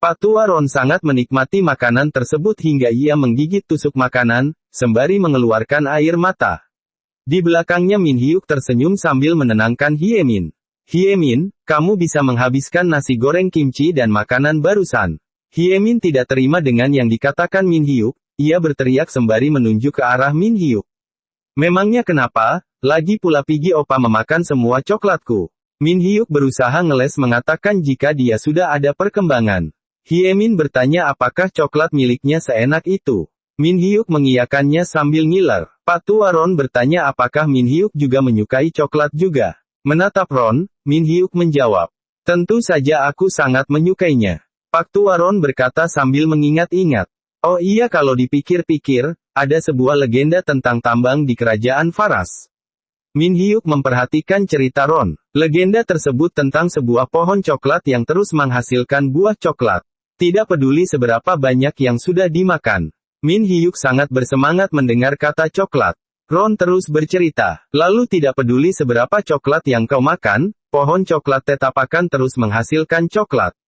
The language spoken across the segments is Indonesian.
Patua Ron sangat menikmati makanan tersebut hingga ia menggigit tusuk makanan, sembari mengeluarkan air mata. Di belakangnya Min Hyuk tersenyum sambil menenangkan Hyemin. Hyemin, kamu bisa menghabiskan nasi goreng kimchi dan makanan barusan. Hyemin tidak terima dengan yang dikatakan Min Hyuk, ia berteriak sembari menunjuk ke arah Min Hyuk. Memangnya kenapa? Lagi pula Pigi Opa memakan semua coklatku. Min Hyuk berusaha ngeles mengatakan jika dia sudah ada perkembangan. Hyemin bertanya apakah coklat miliknya seenak itu. Min Hyuk mengiyakannya sambil ngiler. Patua Ron bertanya apakah Min Hyuk juga menyukai coklat juga. Menatap Ron, Min Hyuk menjawab. Tentu saja aku sangat menyukainya. Patua Ron berkata sambil mengingat-ingat. Oh iya, kalau dipikir-pikir, ada sebuah legenda tentang tambang di kerajaan Faras. Min Hyuk memperhatikan cerita Ron. Legenda tersebut tentang sebuah pohon coklat yang terus menghasilkan buah coklat. Tidak peduli seberapa banyak yang sudah dimakan. Min Hyuk sangat bersemangat mendengar kata coklat. Ron terus bercerita, lalu tidak peduli seberapa coklat yang kau makan, pohon coklat tetap akan terus menghasilkan coklat.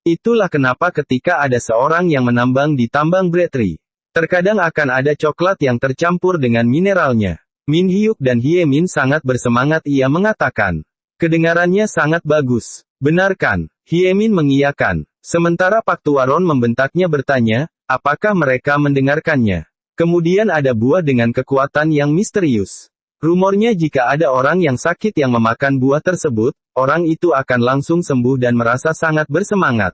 Itulah kenapa ketika ada seorang yang menambang di tambang Bretri, terkadang akan ada coklat yang tercampur dengan mineralnya. Min Hyuk dan Hyemin sangat bersemangat, ia mengatakan. Kedengarannya sangat bagus. Benarkan? Hyemin mengiyakan. Sementara Patua Ron membentaknya bertanya, apakah mereka mendengarkannya? Kemudian ada buah dengan kekuatan yang misterius. Rumornya jika ada orang yang sakit yang memakan buah tersebut, orang itu akan langsung sembuh dan merasa sangat bersemangat.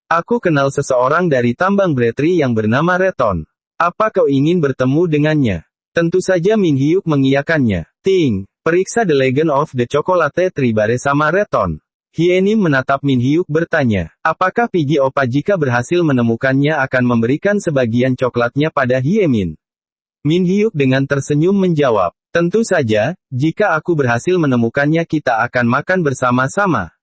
Aku kenal seseorang dari tambang Bretri yang bernama Reton. Apa kau ingin bertemu dengannya? Tentu saja Min Hyuk mengiyakannya. Ting, periksa The Legend of the Chocolate Tree bersama Reton. Hyemin menatap Min Hyuk bertanya, apakah Pigi Opa jika berhasil menemukannya akan memberikan sebagian coklatnya pada Hyemin? Min Hyuk dengan tersenyum menjawab, tentu saja, jika aku berhasil menemukannya kita akan makan bersama-sama.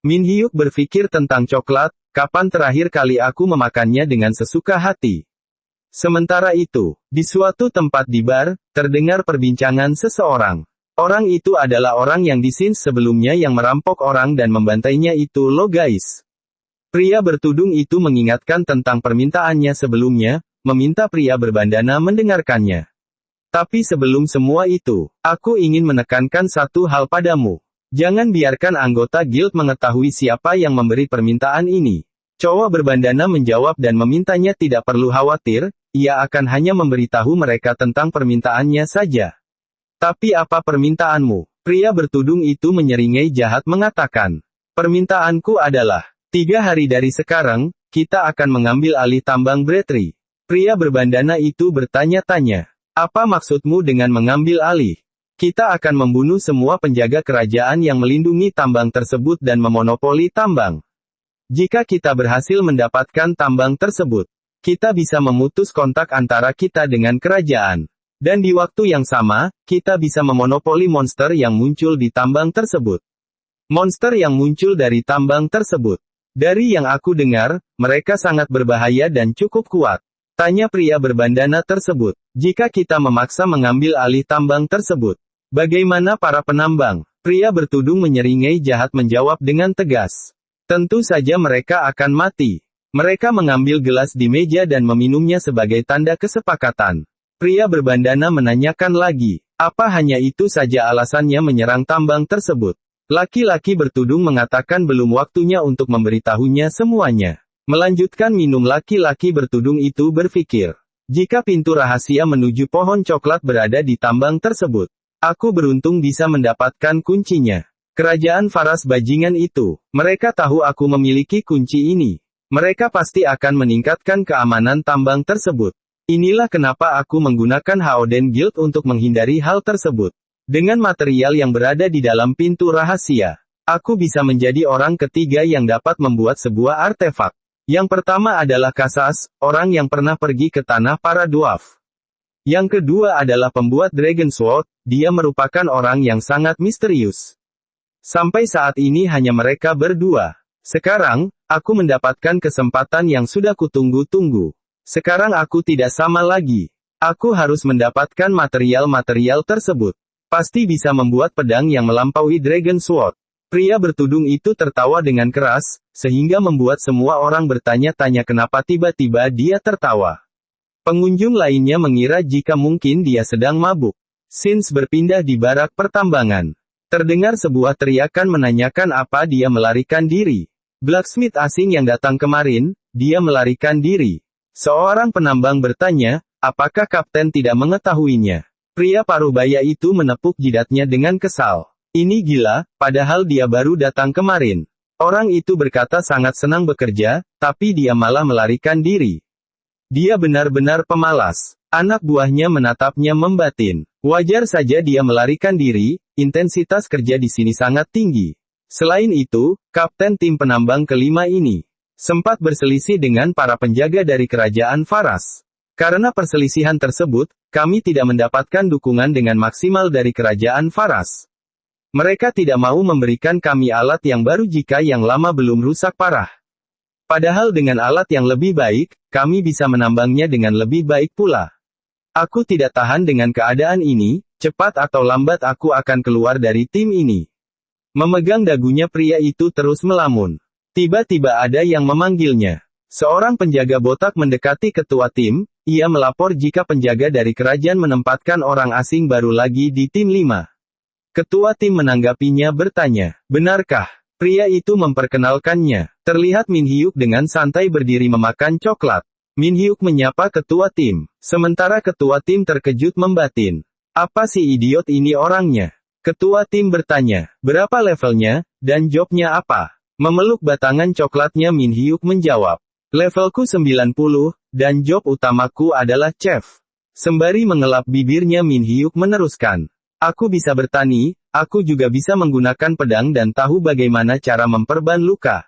Min Hyuk berpikir tentang coklat, kapan terakhir kali aku memakannya dengan sesuka hati. Sementara itu, di suatu tempat di bar, terdengar perbincangan seseorang. Orang itu adalah orang yang di scene sebelumnya yang merampok orang dan membantainya itu loh guys. Pria bertudung itu mengingatkan tentang permintaannya sebelumnya, meminta pria berbandana mendengarkannya. Tapi sebelum semua itu, aku ingin menekankan satu hal padamu. Jangan biarkan anggota guild mengetahui siapa yang memberi permintaan ini. Cowok berbandana menjawab dan memintanya tidak perlu khawatir, ia akan hanya memberitahu mereka tentang permintaannya saja. Tapi apa permintaanmu? Pria bertudung itu menyeringai jahat mengatakan. Permintaanku adalah, 3 hari dari sekarang, kita akan mengambil alih tambang Bretri. Pria berbandana itu bertanya-tanya. Apa maksudmu dengan mengambil alih? Kita akan membunuh semua penjaga kerajaan yang melindungi tambang tersebut dan memonopoli tambang. Jika kita berhasil mendapatkan tambang tersebut, kita bisa memutus kontak antara kita dengan kerajaan. Dan di waktu yang sama, kita bisa memonopoli monster yang muncul di tambang tersebut. Monster yang muncul dari tambang tersebut. Dari yang aku dengar, mereka sangat berbahaya dan cukup kuat. Tanya pria berbandana tersebut. Jika kita memaksa mengambil alih tambang tersebut, bagaimana para penambang? Pria bertudung menyeringai jahat menjawab dengan tegas. Tentu saja mereka akan mati. Mereka mengambil gelas di meja dan meminumnya sebagai tanda kesepakatan. Pria berbandana menanyakan lagi, apa hanya itu saja alasannya menyerang tambang tersebut? Laki-laki bertudung mengatakan belum waktunya untuk memberitahunya semuanya. Melanjutkan minum, laki-laki bertudung itu berpikir, jika pintu rahasia menuju pohon coklat berada di tambang tersebut, aku beruntung bisa mendapatkan kuncinya. Kerajaan Faras bajingan itu, mereka tahu aku memiliki kunci ini. Mereka pasti akan meningkatkan keamanan tambang tersebut. Inilah kenapa aku menggunakan Haoden Guild untuk menghindari hal tersebut. Dengan material yang berada di dalam pintu rahasia, aku bisa menjadi orang ketiga yang dapat membuat sebuah artefak. Yang pertama adalah Kasas, orang yang pernah pergi ke tanah para dwarf. Yang kedua adalah pembuat Dragon Sword, dia merupakan orang yang sangat misterius. Sampai saat ini hanya mereka berdua. Sekarang, aku mendapatkan kesempatan yang sudah kutunggu-tunggu. Sekarang aku tidak sama lagi. Aku harus mendapatkan material-material tersebut. Pasti bisa membuat pedang yang melampaui Dragon Sword. Pria bertudung itu tertawa dengan keras, sehingga membuat semua orang bertanya-tanya kenapa tiba-tiba dia tertawa. Pengunjung lainnya mengira jika mungkin dia sedang mabuk. Sins berpindah di barak pertambangan. Terdengar sebuah teriakan menanyakan apa dia melarikan diri. Blacksmith asing yang datang kemarin, dia melarikan diri. Seorang penambang bertanya, apakah kapten tidak mengetahuinya? Pria parubaya itu menepuk jidatnya dengan kesal. Ini gila, padahal dia baru datang kemarin. Orang itu berkata sangat senang bekerja, tapi dia malah melarikan diri. Dia benar-benar pemalas. Anak buahnya menatapnya membatin. Wajar saja dia melarikan diri, intensitas kerja di sini sangat tinggi. Selain itu, kapten tim penambang kelima ini sempat berselisih dengan para penjaga dari kerajaan Faras. Karena perselisihan tersebut, kami tidak mendapatkan dukungan dengan maksimal dari kerajaan Faras. Mereka tidak mau memberikan kami alat yang baru jika yang lama belum rusak parah. Padahal dengan alat yang lebih baik, kami bisa menambangnya dengan lebih baik pula. Aku tidak tahan dengan keadaan ini, cepat atau lambat aku akan keluar dari tim ini. Memegang dagunya pria itu terus melamun. Tiba-tiba ada yang memanggilnya. Seorang penjaga botak mendekati ketua tim, ia melapor jika penjaga dari kerajaan menempatkan orang asing baru lagi di tim 5. Ketua tim menanggapinya bertanya, benarkah? Pria itu memperkenalkannya. Terlihat Min Hyuk dengan santai berdiri memakan coklat. Min Hyuk menyapa ketua tim. Sementara ketua tim terkejut membatin. Apa si idiot ini orangnya? Ketua tim bertanya, berapa levelnya, dan jobnya apa? Memeluk batangan coklatnya Min Hyuk menjawab. Levelku 90, dan job utamaku adalah chef. Sembari mengelap bibirnya Min Hyuk meneruskan. Aku bisa bertani, aku juga bisa menggunakan pedang dan tahu bagaimana cara memperban luka.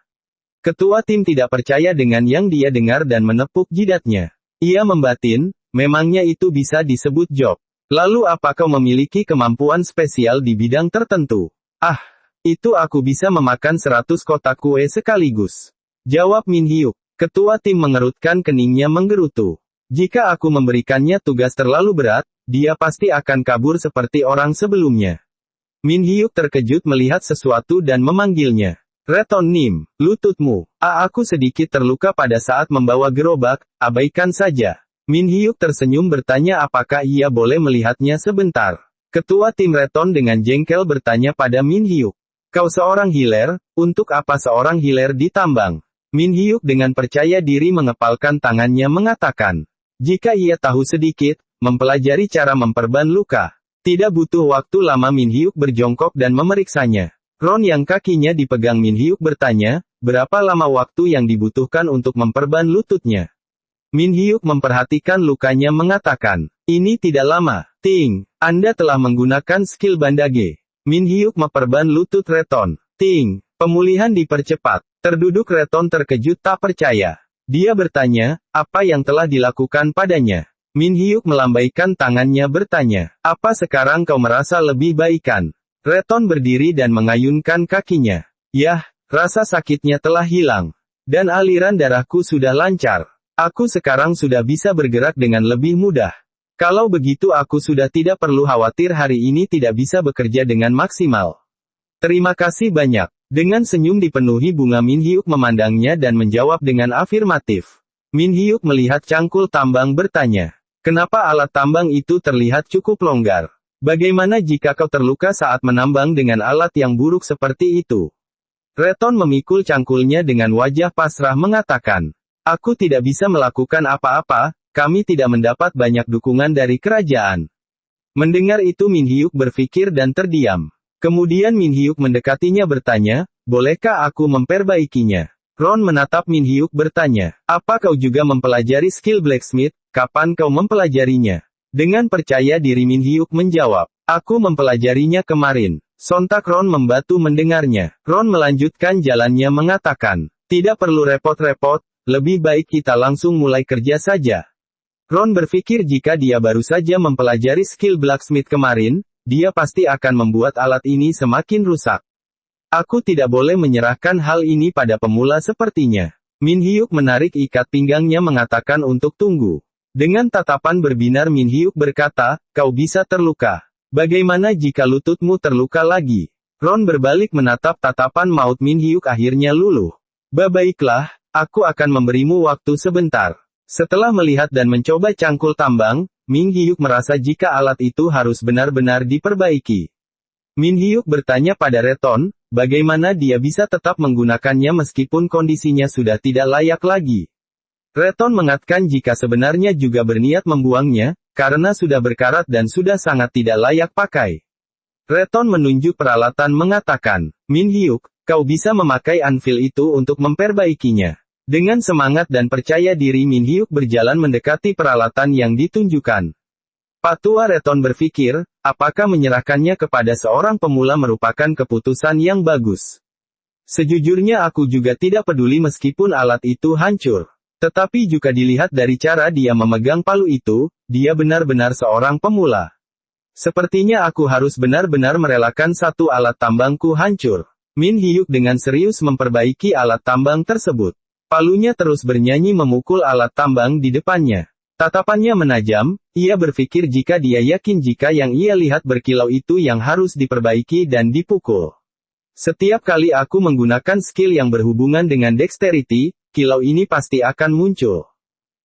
Ketua tim tidak percaya dengan yang dia dengar dan menepuk jidatnya. Ia membatin, memangnya itu bisa disebut job. Lalu apa kau memiliki kemampuan spesial di bidang tertentu? Ah, itu aku bisa memakan 100 kotak kue sekaligus. Jawab Min Hyuk. Ketua tim mengerutkan keningnya menggerutu. Jika aku memberikannya tugas terlalu berat, dia pasti akan kabur seperti orang sebelumnya. Min Hyuk terkejut melihat sesuatu dan memanggilnya. Reton Nim, lututmu. Aku sedikit terluka pada saat membawa gerobak, abaikan saja. Min Hyuk tersenyum bertanya apakah ia boleh melihatnya sebentar. Ketua tim Reton dengan jengkel bertanya pada Min Hyuk. Kau seorang healer, untuk apa seorang healer ditambang? Min Hyuk dengan percaya diri mengepalkan tangannya mengatakan. Jika ia tahu sedikit, mempelajari cara memperban luka. Tidak butuh waktu lama Min Hyuk berjongkok dan memeriksanya. Ron yang kakinya dipegang Min Hyuk bertanya, berapa lama waktu yang dibutuhkan untuk memperban lututnya? Min Hyuk memperhatikan lukanya mengatakan, ini tidak lama. Ting, Anda telah menggunakan skill bandage. Min Hyuk memperban lutut Reton. Ting, pemulihan dipercepat. Terduduk Reton terkejut tak percaya. Dia bertanya, apa yang telah dilakukan padanya? Min Hyuk melambaikan tangannya bertanya, apa sekarang kau merasa lebih baikan? Reton berdiri dan mengayunkan kakinya. Yah, rasa sakitnya telah hilang. Dan aliran darahku sudah lancar. Aku sekarang sudah bisa bergerak dengan lebih mudah. Kalau begitu aku sudah tidak perlu khawatir hari ini tidak bisa bekerja dengan maksimal. Terima kasih banyak. Dengan senyum dipenuhi bunga Min Hyuk memandangnya dan menjawab dengan afirmatif. Min Hyuk melihat cangkul tambang bertanya. Kenapa alat tambang itu terlihat cukup longgar? Bagaimana jika kau terluka saat menambang dengan alat yang buruk seperti itu? Reton memikul cangkulnya dengan wajah pasrah mengatakan. Aku tidak bisa melakukan apa-apa, kami tidak mendapat banyak dukungan dari kerajaan. Mendengar itu Min Hyuk berpikir dan terdiam. Kemudian Min Hyuk mendekatinya bertanya, bolehkah aku memperbaikinya? Ron menatap Min Hyuk bertanya, apa kau juga mempelajari skill blacksmith, kapan kau mempelajarinya? Dengan percaya diri Min Hyuk menjawab, aku mempelajarinya kemarin. Sontak Ron membatu mendengarnya. Ron melanjutkan jalannya mengatakan, tidak perlu repot-repot, lebih baik kita langsung mulai kerja saja. Ron berpikir jika dia baru saja mempelajari skill blacksmith kemarin, dia pasti akan membuat alat ini semakin rusak. Aku tidak boleh menyerahkan hal ini pada pemula sepertinya. Min Hyuk menarik ikat pinggangnya mengatakan untuk tunggu. Dengan tatapan berbinar Min Hyuk berkata, kau bisa terluka. Bagaimana jika lututmu terluka lagi? Ron berbalik menatap tatapan maut Min Hyuk akhirnya luluh. Baiklah, aku akan memberimu waktu sebentar. Setelah melihat dan mencoba cangkul tambang, Min Hyuk merasa jika alat itu harus benar-benar diperbaiki. Min Hyuk bertanya pada Reton, bagaimana dia bisa tetap menggunakannya meskipun kondisinya sudah tidak layak lagi. Reton mengatakan jika sebenarnya juga berniat membuangnya, karena sudah berkarat dan sudah sangat tidak layak pakai. Reton menunjuk peralatan mengatakan, Min Hyuk, kau bisa memakai anvil itu untuk memperbaikinya. Dengan semangat dan percaya diri Min Hyuk berjalan mendekati peralatan yang ditunjukkan. Patua Reton berpikir, apakah menyerahkannya kepada seorang pemula merupakan keputusan yang bagus. Sejujurnya aku juga tidak peduli meskipun alat itu hancur. Tetapi juga dilihat dari cara dia memegang palu itu, dia benar-benar seorang pemula. Sepertinya aku harus benar-benar merelakan satu alat tambangku hancur. Min Hyuk dengan serius memperbaiki alat tambang tersebut. Palunya terus bernyanyi memukul alat tambang di depannya. Tatapannya menajam, ia berpikir jika dia yakin jika yang ia lihat berkilau itu yang harus diperbaiki dan dipukul. Setiap kali aku menggunakan skill yang berhubungan dengan dexterity, kilau ini pasti akan muncul.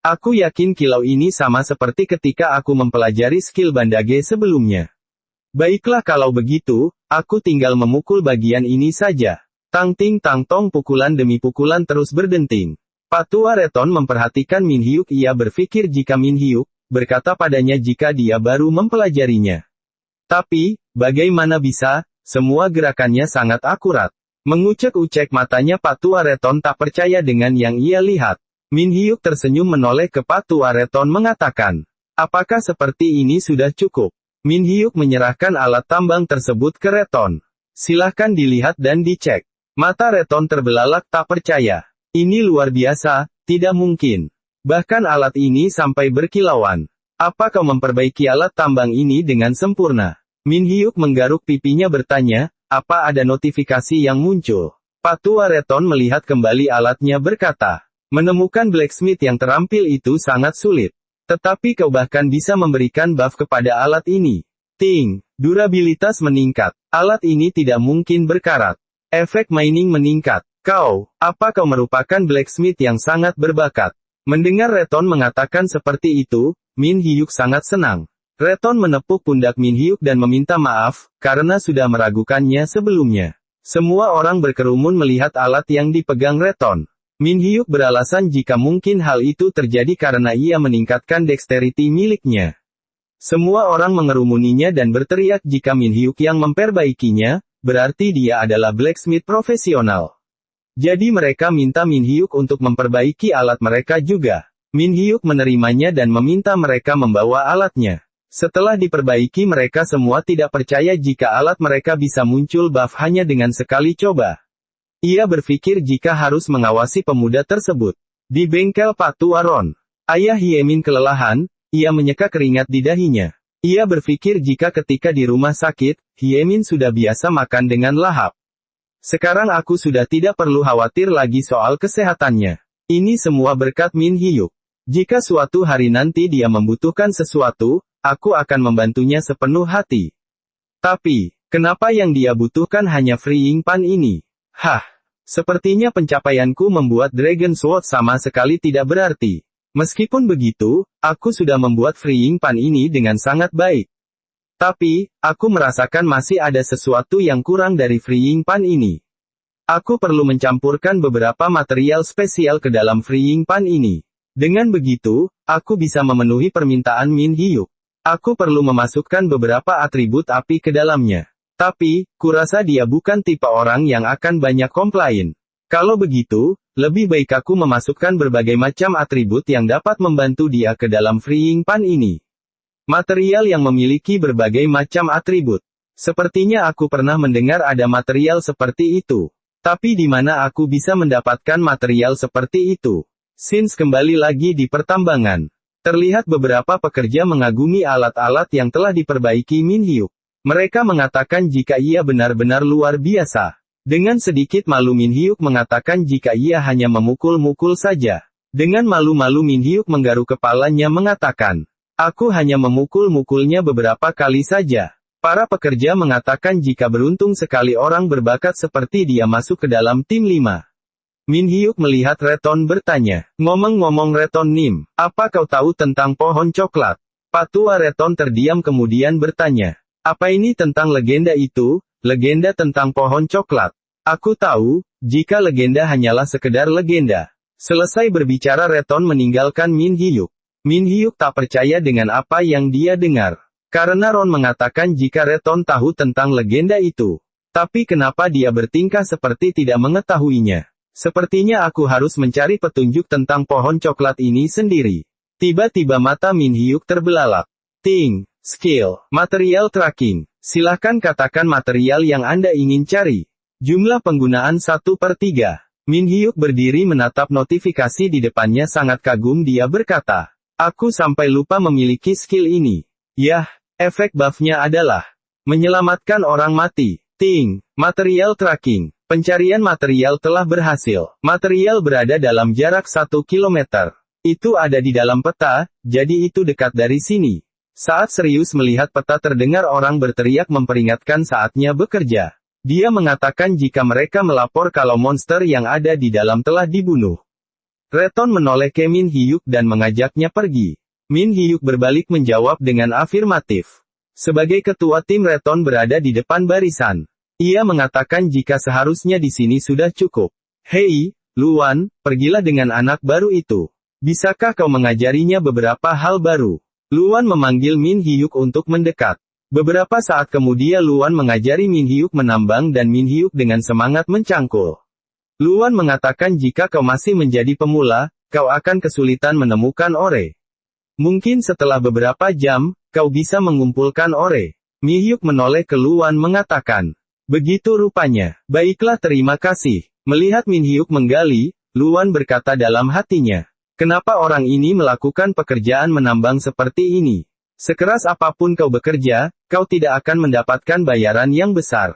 Aku yakin kilau ini sama seperti ketika aku mempelajari skill bandage sebelumnya. Baiklah kalau begitu, aku tinggal memukul bagian ini saja. Tang ting tang tong pukulan demi pukulan terus berdenting. Patua Reton memperhatikan Min Hyuk ia berpikir jika Min Hyuk, berkata padanya jika dia baru mempelajarinya. Tapi, bagaimana bisa, semua gerakannya sangat akurat. Mengucek-ucek matanya Patua Reton tak percaya dengan yang ia lihat. Min Hyuk tersenyum menoleh ke Patua Reton mengatakan, apakah seperti ini sudah cukup? Min Hyuk menyerahkan alat tambang tersebut ke Reton. Silahkan dilihat dan dicek. Mata Reton terbelalak tak percaya. Ini luar biasa, tidak mungkin. Bahkan alat ini sampai berkilauan. Apa kau memperbaiki alat tambang ini dengan sempurna? Min Hyuk menggaruk pipinya bertanya, apa ada notifikasi yang muncul? Patua Reton melihat kembali alatnya berkata, menemukan blacksmith yang terampil itu sangat sulit. Tetapi kau bahkan bisa memberikan buff kepada alat ini. Ting, durabilitas meningkat. Alat ini tidak mungkin berkarat. Efek mining meningkat. Apa kau merupakan blacksmith yang sangat berbakat? Mendengar Reton mengatakan seperti itu, Min Hyuk sangat senang. Reton menepuk pundak Min Hyuk dan meminta maaf, karena sudah meragukannya sebelumnya. Semua orang berkerumun melihat alat yang dipegang Reton. Min Hyuk beralasan jika mungkin hal itu terjadi karena ia meningkatkan dexterity miliknya. Semua orang mengerumuninya dan berteriak jika Min Hyuk yang memperbaikinya, berarti dia adalah blacksmith profesional. Jadi mereka minta Min Hyuk untuk memperbaiki alat mereka juga. Min Hyuk menerimanya dan meminta mereka membawa alatnya. Setelah diperbaiki mereka semua tidak percaya jika alat mereka bisa muncul buff hanya dengan sekali coba. Ia berpikir jika harus mengawasi pemuda tersebut. Di bengkel Patua Ron, ayah Hyemin kelelahan, ia menyeka keringat di dahinya. Ia berpikir jika ketika di rumah sakit, Hyemin sudah biasa makan dengan lahap. Sekarang aku sudah tidak perlu khawatir lagi soal kesehatannya. Ini semua berkat Min Hyuk. Jika suatu hari nanti dia membutuhkan sesuatu, aku akan membantunya sepenuh hati. Tapi, kenapa yang dia butuhkan hanya freeing pan ini? Sepertinya pencapaianku membuat Dragon Sword sama sekali tidak berarti. Meskipun begitu, aku sudah membuat freeing pan ini dengan sangat baik. Tapi, aku merasakan masih ada sesuatu yang kurang dari freeing pan ini. Aku perlu mencampurkan beberapa material spesial ke dalam freeing pan ini. Dengan begitu, aku bisa memenuhi permintaan Min Hyuk. Aku perlu memasukkan beberapa atribut api ke dalamnya. Tapi, kurasa dia bukan tipe orang yang akan banyak komplain. Kalau begitu, lebih baik aku memasukkan berbagai macam atribut yang dapat membantu dia ke dalam freeing pan ini. Material yang memiliki berbagai macam atribut. Sepertinya aku pernah mendengar ada material seperti itu. Tapi di mana aku bisa mendapatkan material seperti itu? Since kembali lagi di pertambangan. Terlihat beberapa pekerja mengagumi alat-alat yang telah diperbaiki Min Hyuk. Mereka mengatakan jika ia benar-benar luar biasa. Dengan sedikit malu Min Hyuk mengatakan jika ia hanya memukul-mukul saja. Dengan malu-malu Min Hyuk menggaruk kepalanya mengatakan, aku hanya memukul-mukulnya beberapa kali saja. Para pekerja mengatakan jika beruntung sekali orang berbakat seperti dia masuk ke dalam tim 5. Min Hyuk melihat Reton bertanya, ngomong-ngomong Reton Nim, apa kau tahu tentang pohon coklat? Patua Reton terdiam kemudian bertanya, apa ini tentang legenda itu, legenda tentang pohon coklat? Aku tahu, jika legenda hanyalah sekedar legenda. Selesai berbicara Reton meninggalkan Min Hyuk. Min Hyuk tak percaya dengan apa yang dia dengar. Karena Ron mengatakan jika Reton tahu tentang legenda itu. Tapi kenapa dia bertingkah seperti tidak mengetahuinya? Sepertinya aku harus mencari petunjuk tentang pohon coklat ini sendiri. Tiba-tiba mata Min Hyuk terbelalak. Ting, skill, material tracking. Silahkan katakan material yang Anda ingin cari. Jumlah penggunaan 1/3. Min Hyuk berdiri menatap notifikasi di depannya sangat kagum dia berkata. Aku sampai lupa memiliki skill ini. Yah, efek buff-nya adalah menyelamatkan orang mati. Ting, material tracking. Pencarian material telah berhasil. Material berada dalam jarak 1 km. Itu ada di dalam peta, jadi itu dekat dari sini. Saat serius melihat peta terdengar orang berteriak memperingatkan saatnya bekerja. Dia mengatakan jika mereka melapor kalau monster yang ada di dalam telah dibunuh. Reton menoleh ke Min Hyuk dan mengajaknya pergi. Min Hyuk berbalik menjawab dengan afirmatif. Sebagai ketua tim Reton berada di depan barisan. Ia mengatakan jika seharusnya di sini sudah cukup. Hei, Luan, pergilah dengan anak baru itu. Bisakah kau mengajarinya beberapa hal baru? Luan memanggil Min Hyuk untuk mendekat. Beberapa saat kemudian Luan mengajari Min Hyuk menambang dan Min Hyuk dengan semangat mencangkul. Luan mengatakan jika kau masih menjadi pemula, kau akan kesulitan menemukan ore. Mungkin setelah beberapa jam, kau bisa mengumpulkan ore. Min Hyuk menoleh ke Luan mengatakan. Begitu rupanya. Baiklah terima kasih. Melihat Min Hyuk menggali, Luan berkata dalam hatinya. Kenapa orang ini melakukan pekerjaan menambang seperti ini? Sekeras apapun kau bekerja, kau tidak akan mendapatkan bayaran yang besar.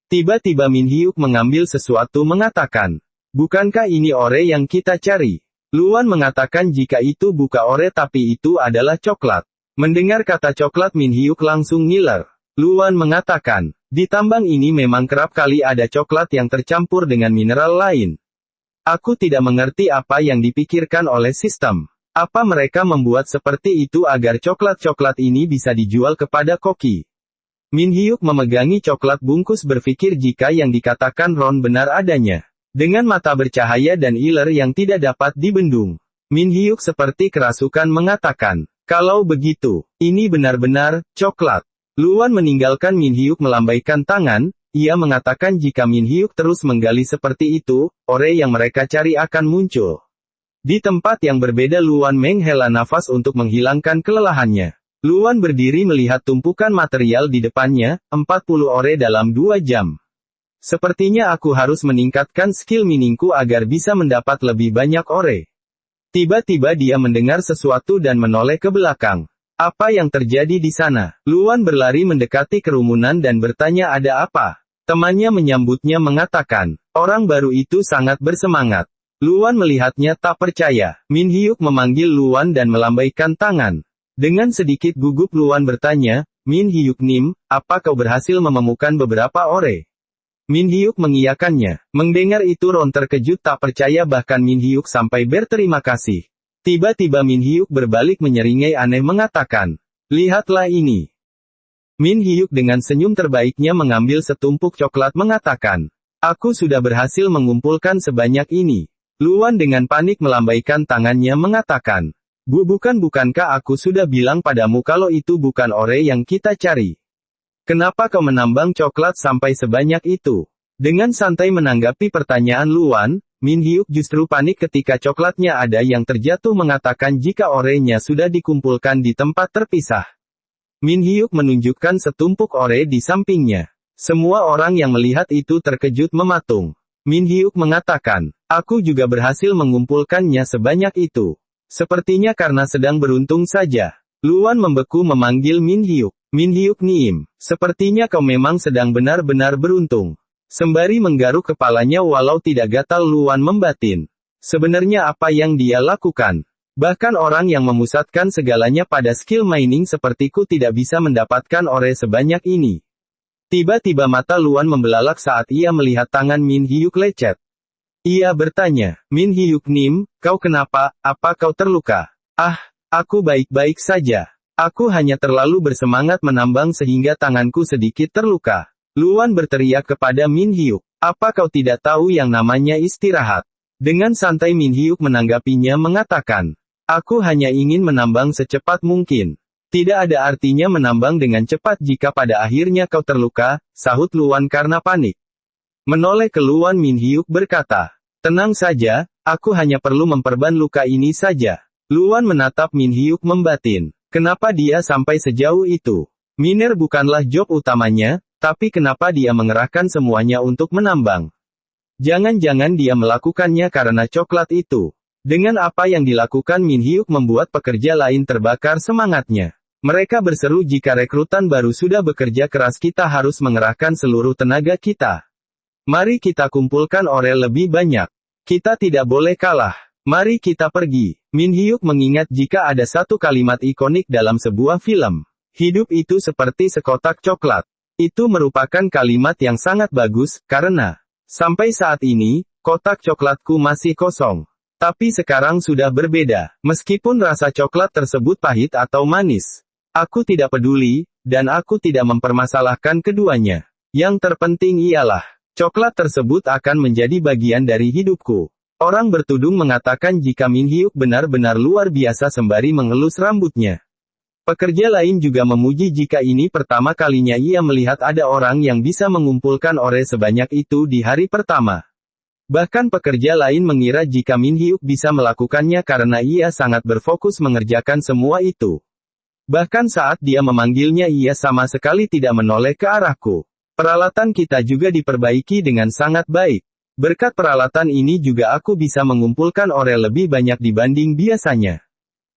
Tiba-tiba Min Hyuk mengambil sesuatu mengatakan, bukankah ini ore yang kita cari? Luan mengatakan jika itu bukan ore tapi itu adalah coklat. Mendengar kata coklat Min Hyuk langsung ngiler. Luan mengatakan, di tambang ini memang kerap kali ada coklat yang tercampur dengan mineral lain. Aku tidak mengerti apa yang dipikirkan oleh sistem. Apa mereka membuat seperti itu agar coklat-coklat ini bisa dijual kepada koki? Min Hyuk memegangi coklat bungkus berpikir jika yang dikatakan Ron benar adanya. Dengan mata bercahaya dan iler yang tidak dapat dibendung. Min Hyuk seperti kerasukan mengatakan, kalau begitu, ini benar-benar coklat. Luan meninggalkan Min Hyuk melambaikan tangan, ia mengatakan jika Min Hyuk terus menggali seperti itu, ore yang mereka cari akan muncul. Di tempat yang berbeda Luan menghela nafas untuk menghilangkan kelelahannya. Luan berdiri melihat tumpukan material di depannya, 40 ore dalam 2 jam. Sepertinya aku harus meningkatkan skill miningku agar bisa mendapat lebih banyak ore. Tiba-tiba dia mendengar sesuatu dan menoleh ke belakang. Apa yang terjadi di sana? Luan berlari mendekati kerumunan dan bertanya ada apa? Temannya menyambutnya mengatakan, orang baru itu sangat bersemangat. Luan melihatnya tak percaya. Min Hyuk memanggil Luan dan melambaikan tangan. Dengan sedikit gugup Luan bertanya, Min Hyuk Nim, apa kau berhasil menemukan beberapa ore? Min Hyuk mengiyakannya. Mendengar itu Ron terkejut tak percaya bahkan Min Hyuk sampai berterima kasih. Tiba-tiba Min Hyuk berbalik menyeringai aneh mengatakan, lihatlah ini. Min Hyuk dengan senyum terbaiknya mengambil setumpuk coklat mengatakan, aku sudah berhasil mengumpulkan sebanyak ini. Luan dengan panik melambaikan tangannya mengatakan, bukankah aku sudah bilang padamu kalau itu bukan ore yang kita cari? Kenapa kau menambang coklat sampai sebanyak itu? Dengan santai menanggapi pertanyaan Luan, Min Hyuk justru panik ketika coklatnya ada yang terjatuh mengatakan jika orenya sudah dikumpulkan di tempat terpisah. Min Hyuk menunjukkan setumpuk ore di sampingnya. Semua orang yang melihat itu terkejut mematung. Min Hyuk mengatakan, aku juga berhasil mengumpulkannya sebanyak itu. Sepertinya karena sedang beruntung saja. Luan membeku memanggil Min Hyuk. Min Hyuk Nim, sepertinya kau memang sedang benar-benar beruntung. Sembari menggaruk kepalanya walau tidak gatal Luan membatin. Sebenarnya apa yang dia lakukan? Bahkan orang yang memusatkan segalanya pada skill mining sepertiku tidak bisa mendapatkan ore sebanyak ini. Tiba-tiba mata Luan membelalak saat ia melihat tangan Min Hyuk lecet. Ia bertanya, Min Hyuk Nim, kau kenapa, apa kau terluka? Ah, aku baik-baik saja. Aku hanya terlalu bersemangat menambang sehingga tanganku sedikit terluka. Luan berteriak kepada Min Hyuk, apa kau tidak tahu yang namanya istirahat? Dengan santai Min Hyuk menanggapinya mengatakan, aku hanya ingin menambang secepat mungkin. Tidak ada artinya menambang dengan cepat jika pada akhirnya kau terluka, sahut Luan karena panik. Menoleh ke Luan Min Hyuk berkata, tenang saja, aku hanya perlu memperban luka ini saja. Luan menatap Min Hyuk membatin. Kenapa dia sampai sejauh itu? Miner bukanlah job utamanya, tapi kenapa dia mengerahkan semuanya untuk menambang? Jangan-jangan dia melakukannya karena coklat itu. Dengan apa yang dilakukan Min Hyuk membuat pekerja lain terbakar semangatnya. Mereka berseru jika rekrutan baru sudah bekerja keras kita harus mengerahkan seluruh tenaga kita. Mari kita kumpulkan ore lebih banyak. Kita tidak boleh kalah. Mari kita pergi. Min Hyuk mengingat jika ada satu kalimat ikonik dalam sebuah film. Hidup itu seperti sekotak coklat. Itu merupakan kalimat yang sangat bagus, karena sampai saat ini, kotak coklatku masih kosong. Tapi sekarang sudah berbeda. Meskipun rasa coklat tersebut pahit atau manis, aku tidak peduli, dan aku tidak mempermasalahkan keduanya. Yang terpenting ialah, coklat tersebut akan menjadi bagian dari hidupku. Orang bertudung mengatakan jika Min Hyuk benar-benar luar biasa sembari mengelus rambutnya. Pekerja lain juga memuji jika ini pertama kalinya ia melihat ada orang yang bisa mengumpulkan ore sebanyak itu di hari pertama. Bahkan pekerja lain mengira jika Min Hyuk bisa melakukannya karena ia sangat berfokus mengerjakan semua itu. Bahkan saat dia memanggilnya ia sama sekali tidak menoleh ke arahku. Peralatan kita juga diperbaiki dengan sangat baik. Berkat peralatan ini juga aku bisa mengumpulkan ore lebih banyak dibanding biasanya.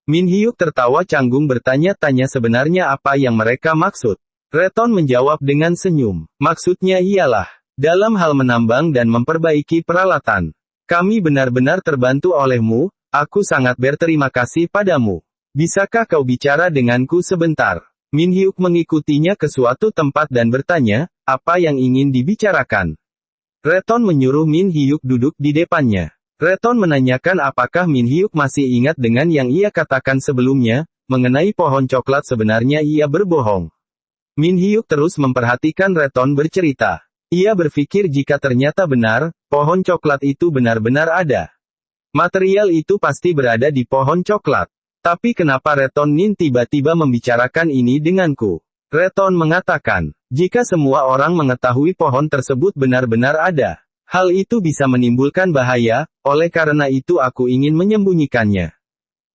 Min Hyuk tertawa canggung bertanya-tanya sebenarnya apa yang mereka maksud. Reton menjawab dengan senyum. Maksudnya ialah, dalam hal menambang dan memperbaiki peralatan. Kami benar-benar terbantu olehmu, aku sangat berterima kasih padamu. Bisakah kau bicara denganku sebentar? Min Hyuk mengikutinya ke suatu tempat dan bertanya, apa yang ingin dibicarakan? Reton menyuruh Min Hyuk duduk di depannya. Reton menanyakan apakah Min Hyuk masih ingat dengan yang ia katakan sebelumnya, mengenai pohon coklat sebenarnya ia berbohong. Min Hyuk terus memperhatikan Reton bercerita. Ia berpikir jika ternyata benar, pohon coklat itu benar-benar ada. Material itu pasti berada di pohon coklat. Tapi kenapa Reton Nin tiba-tiba membicarakan ini denganku? Reton mengatakan, jika semua orang mengetahui pohon tersebut benar-benar ada, hal itu bisa menimbulkan bahaya, oleh karena itu aku ingin menyembunyikannya.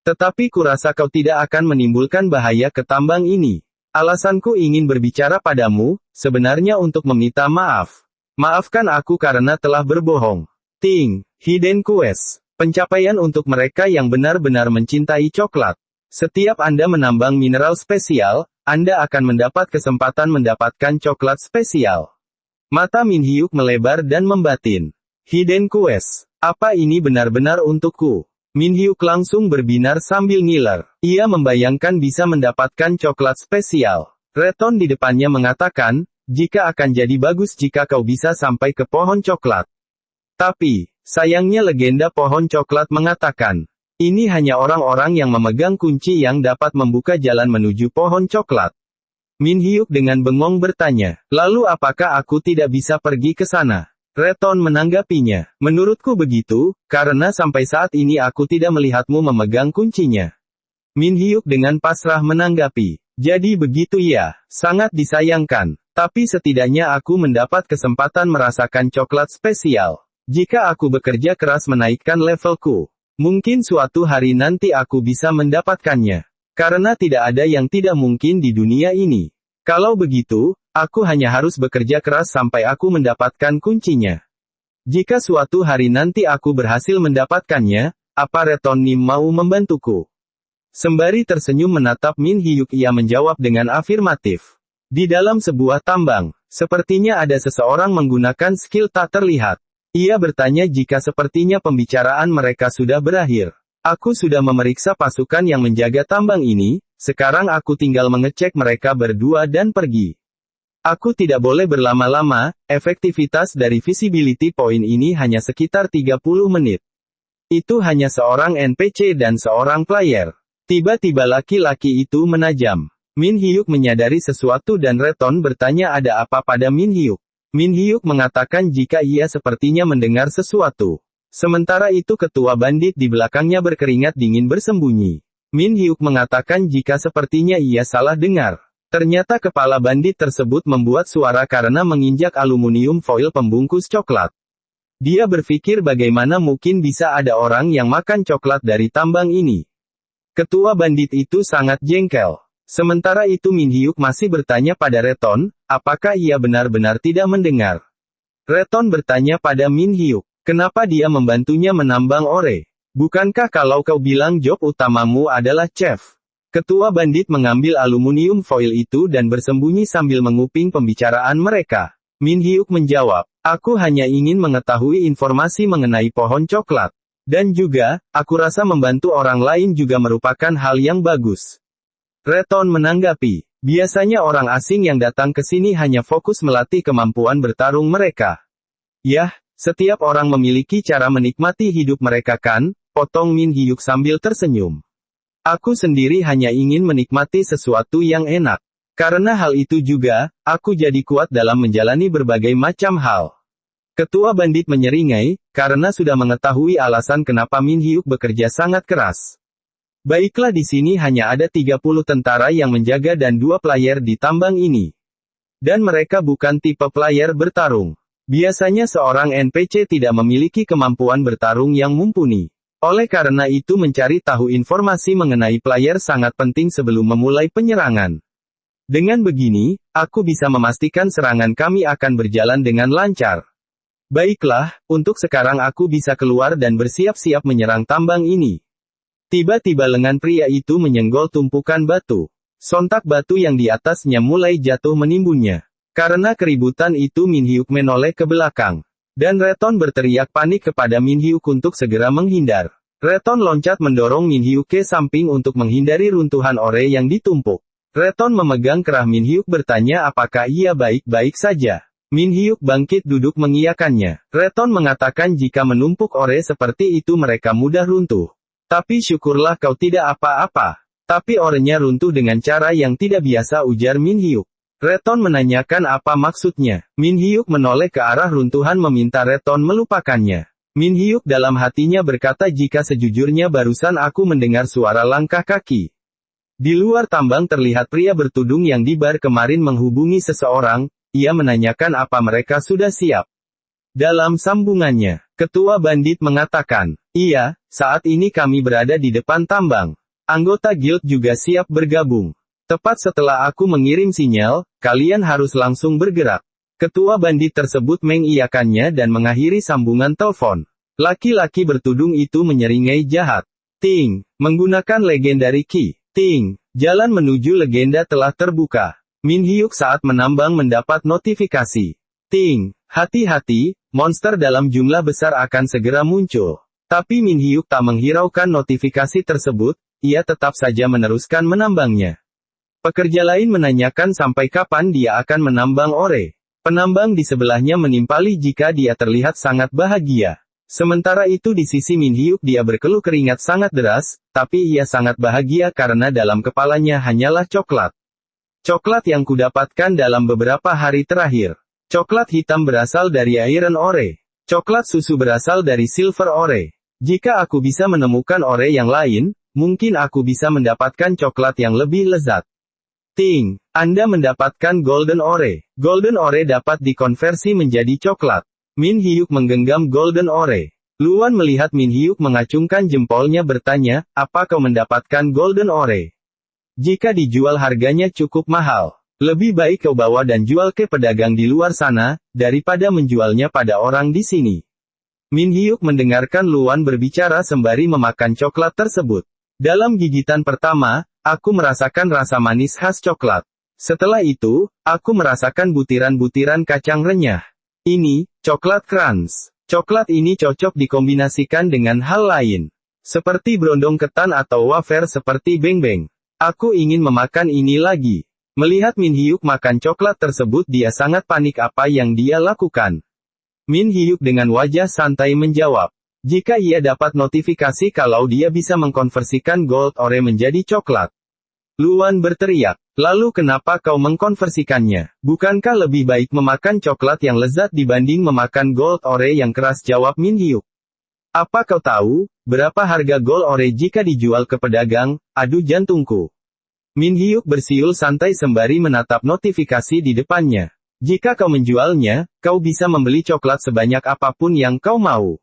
Tetapi kurasa kau tidak akan menimbulkan bahaya ke tambang ini. Alasanku ingin berbicara padamu, sebenarnya untuk meminta maaf. Maafkan aku karena telah berbohong. Ting, Hidden Quest. Pencapaian untuk mereka yang benar-benar mencintai coklat. Setiap Anda menambang mineral spesial, Anda akan mendapat kesempatan mendapatkan coklat spesial. Mata Min Hyuk melebar dan membatin. Hidden Quest. Apa ini benar-benar untukku? Min Hyuk langsung berbinar sambil ngiler. Ia membayangkan bisa mendapatkan coklat spesial. Reton di depannya mengatakan, jika akan jadi bagus jika kau bisa sampai ke pohon coklat. Tapi, sayangnya legenda pohon coklat mengatakan, ini hanya orang-orang yang memegang kunci yang dapat membuka jalan menuju pohon coklat. Min Hyuk dengan bengong bertanya, lalu apakah aku tidak bisa pergi ke sana? Reton menanggapinya, menurutku begitu, karena sampai saat ini aku tidak melihatmu memegang kuncinya. Min Hyuk dengan pasrah menanggapi, jadi begitu ya, sangat disayangkan, tapi setidaknya aku mendapat kesempatan merasakan coklat spesial. Jika aku bekerja keras menaikkan levelku, mungkin suatu hari nanti aku bisa mendapatkannya. Karena tidak ada yang tidak mungkin di dunia ini. Kalau begitu, aku hanya harus bekerja keras sampai aku mendapatkan kuncinya. Jika suatu hari nanti aku berhasil mendapatkannya, apa Reton Nim mau membantuku? Sembari tersenyum menatap Min Hyuk ia menjawab dengan afirmatif. Di dalam sebuah tambang, sepertinya ada seseorang menggunakan skill tak terlihat. Ia bertanya jika sepertinya pembicaraan mereka sudah berakhir. Aku sudah memeriksa pasukan yang menjaga tambang ini, sekarang aku tinggal mengecek mereka berdua dan pergi. Aku tidak boleh berlama-lama, efektivitas dari visibility point ini hanya sekitar 30 menit. Itu hanya seorang NPC dan seorang player. Tiba-tiba laki-laki itu menajam. Min Hyuk menyadari sesuatu dan Reton bertanya ada apa pada Min Hyuk. Min Hyuk mengatakan jika ia sepertinya mendengar sesuatu. Sementara itu ketua bandit di belakangnya berkeringat dingin bersembunyi. Min Hyuk mengatakan jika sepertinya ia salah dengar. Ternyata kepala bandit tersebut membuat suara karena menginjak aluminium foil pembungkus coklat. Dia berpikir bagaimana mungkin bisa ada orang yang makan coklat dari tambang ini. Ketua bandit itu sangat jengkel. Sementara itu Min Hyuk masih bertanya pada Reton, apakah ia benar-benar tidak mendengar. Reton bertanya pada Min Hyuk. Kenapa dia membantunya menambang ore? Bukankah kalau kau bilang job utamamu adalah chef? Ketua bandit mengambil aluminium foil itu dan bersembunyi sambil menguping pembicaraan mereka. Min Hyuk menjawab, aku hanya ingin mengetahui informasi mengenai pohon coklat. Dan juga, aku rasa membantu orang lain juga merupakan hal yang bagus. Reton menanggapi, biasanya orang asing yang datang ke sini hanya fokus melatih kemampuan bertarung mereka. Yah, setiap orang memiliki cara menikmati hidup mereka kan, potong Min Hyuk sambil tersenyum. Aku sendiri hanya ingin menikmati sesuatu yang enak. Karena hal itu juga, aku jadi kuat dalam menjalani berbagai macam hal. Ketua bandit menyeringai, karena sudah mengetahui alasan kenapa Min Hyuk bekerja sangat keras. Baiklah di sini hanya ada 30 tentara yang menjaga dan 2 player di tambang ini. Dan mereka bukan tipe player bertarung. Biasanya seorang NPC tidak memiliki kemampuan bertarung yang mumpuni. Oleh karena itu mencari tahu informasi mengenai player sangat penting sebelum memulai penyerangan. Dengan begini, aku bisa memastikan serangan kami akan berjalan dengan lancar. Baiklah, untuk sekarang aku bisa keluar dan bersiap-siap menyerang tambang ini. Tiba-tiba lengan pria itu menyenggol tumpukan batu. Sontak batu yang di atasnya mulai jatuh menimbunnya. Karena keributan itu Min Hyuk menoleh ke belakang. Dan Reton berteriak panik kepada Min Hyuk untuk segera menghindar. Reton loncat mendorong Min Hyuk ke samping untuk menghindari runtuhan ore yang ditumpuk. Reton memegang kerah Min Hyuk bertanya apakah ia baik-baik saja. Min Hyuk bangkit duduk mengiyakannya. Reton mengatakan jika menumpuk ore seperti itu mereka mudah runtuh. Tapi syukurlah kau tidak apa-apa. Tapi orenya runtuh dengan cara yang tidak biasa ujar Min Hyuk. Reton menanyakan apa maksudnya. Min Hyuk menoleh ke arah runtuhan meminta Reton melupakannya. Min Hyuk dalam hatinya berkata jika sejujurnya barusan aku mendengar suara langkah kaki. Di luar tambang terlihat pria bertudung yang di bar kemarin menghubungi seseorang, ia menanyakan apa mereka sudah siap. Dalam sambungannya, ketua bandit mengatakan, iya, saat ini kami berada di depan tambang. Anggota guild juga siap bergabung. Tepat setelah aku mengirim sinyal, kalian harus langsung bergerak. Ketua bandit tersebut mengiyakannya dan mengakhiri sambungan telepon. Laki-laki bertudung itu menyeringai jahat. Ting, menggunakan legendary key. Ting, jalan menuju legenda telah terbuka. Min Hyuk saat menambang mendapat notifikasi. Ting, hati-hati, monster dalam jumlah besar akan segera muncul. Tapi Min Hyuk tak menghiraukan notifikasi tersebut, ia tetap saja meneruskan menambangnya. Pekerja lain menanyakan sampai kapan dia akan menambang ore. Penambang di sebelahnya menimpali jika dia terlihat sangat bahagia. Sementara itu di sisi Min Hyuk dia berkeluh keringat sangat deras, tapi ia sangat bahagia karena dalam kepalanya hanyalah coklat. Coklat yang kudapatkan dalam beberapa hari terakhir. Coklat hitam berasal dari iron ore. Coklat susu berasal dari silver ore. Jika aku bisa menemukan ore yang lain, mungkin aku bisa mendapatkan coklat yang lebih lezat. Ting, Anda mendapatkan golden ore. Golden ore dapat dikonversi menjadi coklat. Min Hyuk menggenggam golden ore. Luan melihat Min Hyuk mengacungkan jempolnya bertanya, apa kau mendapatkan golden ore? Jika dijual harganya cukup mahal. Lebih baik kau bawa dan jual ke pedagang di luar sana, daripada menjualnya pada orang di sini. Min Hyuk mendengarkan Luan berbicara sembari memakan coklat tersebut. Dalam gigitan pertama, aku merasakan rasa manis khas coklat. Setelah itu, aku merasakan butiran-butiran kacang renyah. Ini, coklat crunch. Coklat ini cocok dikombinasikan dengan hal lain. Seperti berondong ketan atau wafer seperti beng-beng. Aku ingin memakan ini lagi. Melihat Min Hyuk makan coklat tersebut, dia sangat panik apa yang dia lakukan. Min Hyuk dengan wajah santai menjawab. Jika ia dapat notifikasi kalau dia bisa mengkonversikan gold ore menjadi coklat. Luan berteriak. Lalu kenapa kau mengkonversikannya? Bukankah lebih baik memakan coklat yang lezat dibanding memakan gold ore yang keras, jawab Min Hyuk. Apa kau tahu, berapa harga gold ore jika dijual ke pedagang? Aduh jantungku. Min Hyuk bersiul santai sembari menatap notifikasi di depannya. Jika kau menjualnya, kau bisa membeli coklat sebanyak apapun yang kau mau.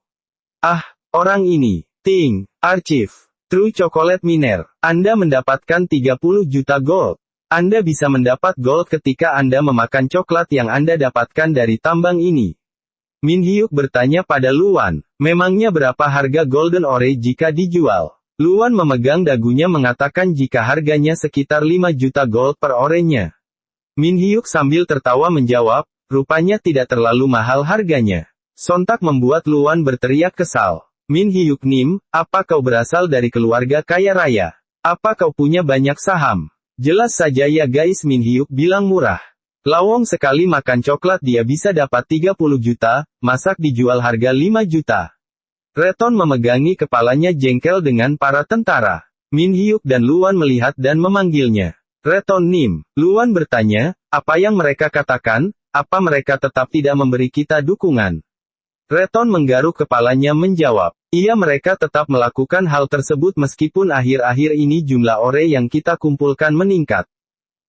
Ah, orang ini. Ting, Archive. True Chocolate Miner. Anda mendapatkan 30 juta gold. Anda bisa mendapat gold ketika Anda memakan coklat yang Anda dapatkan dari tambang ini. Min Hyuk bertanya pada Luan, memangnya berapa harga golden ore jika dijual? Luan memegang dagunya mengatakan jika harganya sekitar 5 juta gold per orenya. Min Hyuk sambil tertawa menjawab, rupanya tidak terlalu mahal harganya. Sontak membuat Luan berteriak kesal. Min Hyuk Nim, apa kau berasal dari keluarga kaya raya? Apa kau punya banyak saham? Jelas saja ya guys, Min Hyuk bilang murah. Lawong sekali makan coklat dia bisa dapat 30 juta, masak dijual harga 5 juta. Reton memegangi kepalanya jengkel dengan para tentara. Min Hyuk dan Luan melihat dan memanggilnya. Reton Nim, Luan bertanya, apa yang mereka katakan? Apa mereka tetap tidak memberi kita dukungan? Reton menggaruk kepalanya menjawab, iya mereka tetap melakukan hal tersebut meskipun akhir-akhir ini jumlah ore yang kita kumpulkan meningkat.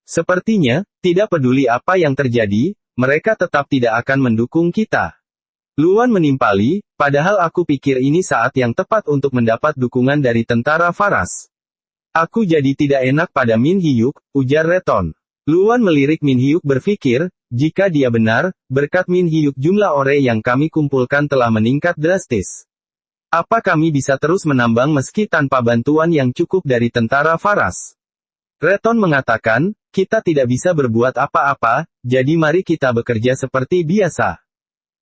Sepertinya, tidak peduli apa yang terjadi, mereka tetap tidak akan mendukung kita. Luan menimpali, padahal aku pikir ini saat yang tepat untuk mendapat dukungan dari tentara Faras. Aku jadi tidak enak pada Min Hyuk, ujar Reton. Luan melirik Min Hyuk berpikir, jika dia benar, berkat Min Hyuk jumlah ore yang kami kumpulkan telah meningkat drastis. Apa kami bisa terus menambang meski tanpa bantuan yang cukup dari tentara Faras? Reton mengatakan, kita tidak bisa berbuat apa-apa, jadi mari kita bekerja seperti biasa.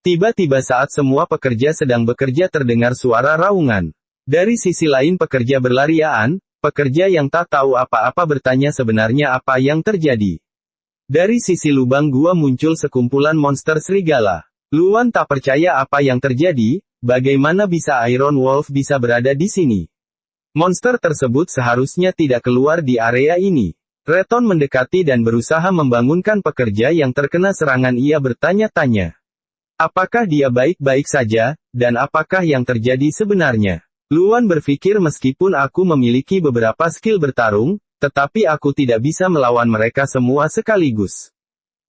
Tiba-tiba saat semua pekerja sedang bekerja terdengar suara raungan. Dari sisi lain pekerja berlarian, pekerja yang tak tahu apa-apa bertanya sebenarnya apa yang terjadi. Dari sisi lubang gua muncul sekumpulan monster serigala. Luan tak percaya apa yang terjadi, bagaimana bisa Iron Wolf bisa berada di sini. Monster tersebut seharusnya tidak keluar di area ini. Reton mendekati dan berusaha membangunkan pekerja yang terkena serangan. Ia bertanya-tanya. Apakah dia baik-baik saja, dan apakah yang terjadi sebenarnya? Luan berpikir meskipun aku memiliki beberapa skill bertarung, tetapi aku tidak bisa melawan mereka semua sekaligus.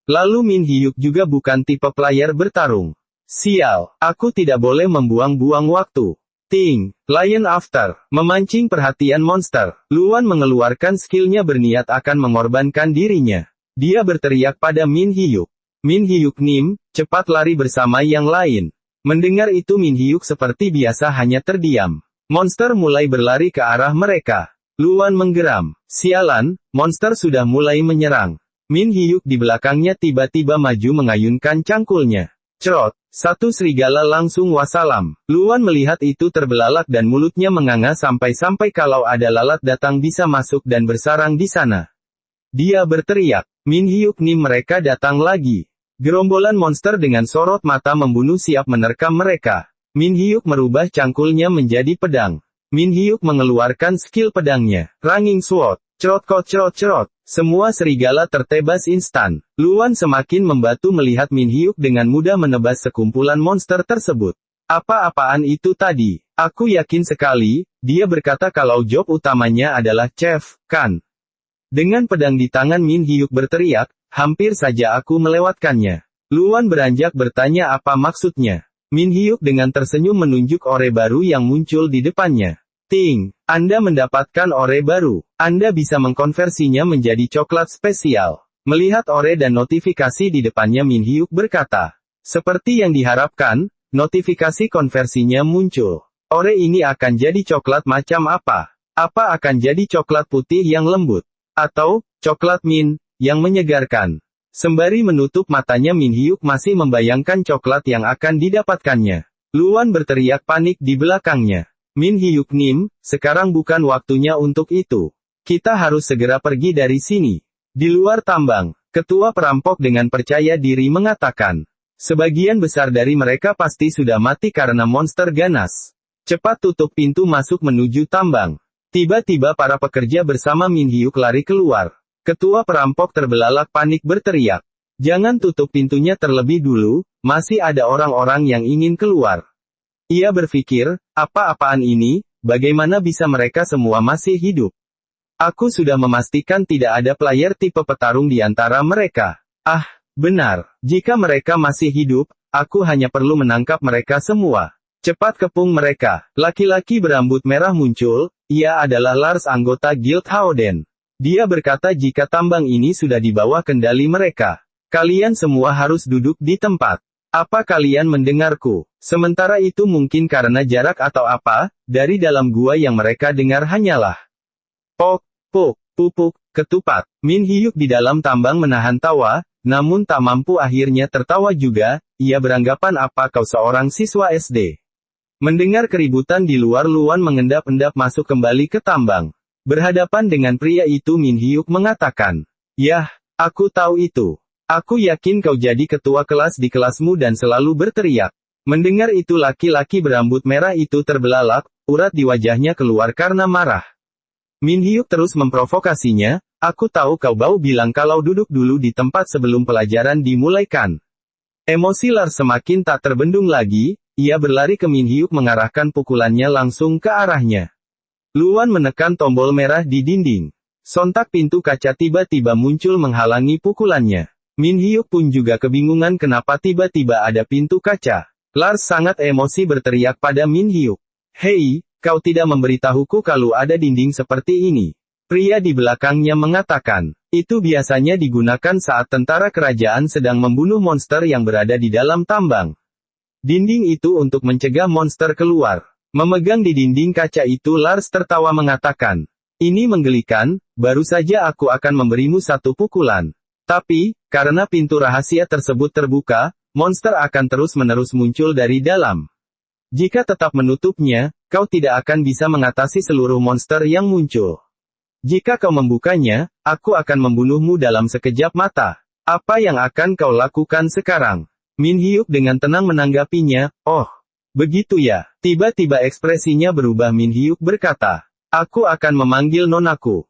Lalu Min Hyuk juga bukan tipe player bertarung. Sial, aku tidak boleh membuang-buang waktu. Ting, Lion After, memancing perhatian monster. Luan mengeluarkan skillnya berniat akan mengorbankan dirinya. Dia berteriak pada Min Hyuk. Min Hyuk Nim, cepat lari bersama yang lain. Mendengar itu Min Hyuk seperti biasa hanya terdiam. Monster mulai berlari ke arah mereka. Luan menggeram. Sialan, monster sudah mulai menyerang. Min Hyuk di belakangnya tiba-tiba maju mengayunkan cangkulnya. Cerot, satu serigala langsung wassalam. Luan melihat itu terbelalak dan mulutnya menganga sampai-sampai kalau ada lalat datang bisa masuk dan bersarang di sana. Dia berteriak, Min Hyuk Nim mereka datang lagi. Gerombolan monster dengan sorot mata membunuh siap menerkam mereka. Min Hyuk merubah cangkulnya menjadi pedang. Min Hyuk mengeluarkan skill pedangnya, Ranging Sword. Cerot-cerot-cerot. Semua serigala tertebas instan. Luan semakin membantu melihat Min Hyuk dengan mudah menebas sekumpulan monster tersebut. Apa-apaan itu tadi? Aku yakin sekali, dia berkata kalau job utamanya adalah Chef, kan? Dengan pedang di tangan Min Hyuk berteriak, hampir saja aku melewatkannya. Luan beranjak bertanya apa maksudnya. Min Hyuk dengan tersenyum menunjuk ore baru yang muncul di depannya. Ting, Anda mendapatkan ore baru. Anda bisa mengkonversinya menjadi coklat spesial. Melihat ore dan notifikasi di depannya Min Hyuk berkata. Seperti yang diharapkan, notifikasi konversinya muncul. Ore ini akan jadi coklat macam apa? Apa akan jadi coklat putih yang lembut? Atau, coklat mint, yang menyegarkan? Sembari menutup matanya Min Hyuk masih membayangkan coklat yang akan didapatkannya. Luan berteriak panik di belakangnya. Min Hyuk Nim, sekarang bukan waktunya untuk itu. Kita harus segera pergi dari sini. Di luar tambang, ketua perampok dengan percaya diri mengatakan. Sebagian besar dari mereka pasti sudah mati karena monster ganas. Cepat tutup pintu masuk menuju tambang. Tiba-tiba para pekerja bersama Min Hyuk lari keluar. Ketua perampok terbelalak panik berteriak. Jangan tutup pintunya terlebih dulu, masih ada orang-orang yang ingin keluar. Ia berpikir, apa-apaan ini, bagaimana bisa mereka semua masih hidup? Aku sudah memastikan tidak ada player tipe petarung di antara mereka. Ah, benar, jika mereka masih hidup, aku hanya perlu menangkap mereka semua. Cepat kepung mereka. Laki-laki berambut merah muncul, ia adalah Lars anggota Guild Haoden. Dia berkata jika tambang ini sudah di bawah kendali mereka. Kalian semua harus duduk di tempat. Apa kalian mendengarku? Sementara itu mungkin karena jarak atau apa, dari dalam gua yang mereka dengar hanyalah pok, pok, pupuk, ketupat. Min Hyuk di dalam tambang menahan tawa, namun tak mampu akhirnya tertawa juga, ia beranggapan apa kau seorang siswa SD. Mendengar keributan di luar, Luan mengendap-endap masuk kembali ke tambang. Berhadapan dengan pria itu Min Hyuk mengatakan, "Yah, aku tahu itu. Aku yakin kau jadi ketua kelas di kelasmu dan selalu berteriak." Mendengar itu laki-laki berambut merah itu terbelalak, urat di wajahnya keluar karena marah. Min Hyuk terus memprovokasinya, "Aku tahu kau bau bilang kalau duduk dulu di tempat sebelum pelajaran dimulaikan." Emosi Lars semakin tak terbendung lagi, ia berlari ke Min Hyuk mengarahkan pukulannya langsung ke arahnya. Luan menekan tombol merah di dinding. Sontak pintu kaca tiba-tiba muncul menghalangi pukulannya. Min Hyuk pun juga kebingungan kenapa tiba-tiba ada pintu kaca. Lars sangat emosi berteriak pada Min Hyuk. "Hei, kau tidak memberitahuku kalau ada dinding seperti ini." Pria di belakangnya mengatakan, "Itu biasanya digunakan saat tentara kerajaan sedang membunuh monster yang berada di dalam tambang. Dinding itu untuk mencegah monster keluar." Memegang di dinding kaca itu Lars tertawa mengatakan, "Ini menggelikan, baru saja aku akan memberimu satu pukulan. Tapi, karena pintu rahasia tersebut terbuka, monster akan terus-menerus muncul dari dalam. Jika tetap menutupnya, kau tidak akan bisa mengatasi seluruh monster yang muncul. Jika kau membukanya, aku akan membunuhmu dalam sekejap mata. Apa yang akan kau lakukan sekarang?" Min Hyuk dengan tenang menanggapinya, "Oh, begitu ya." Tiba-tiba ekspresinya berubah. Min Hyuk berkata, "Aku akan memanggil nonaku."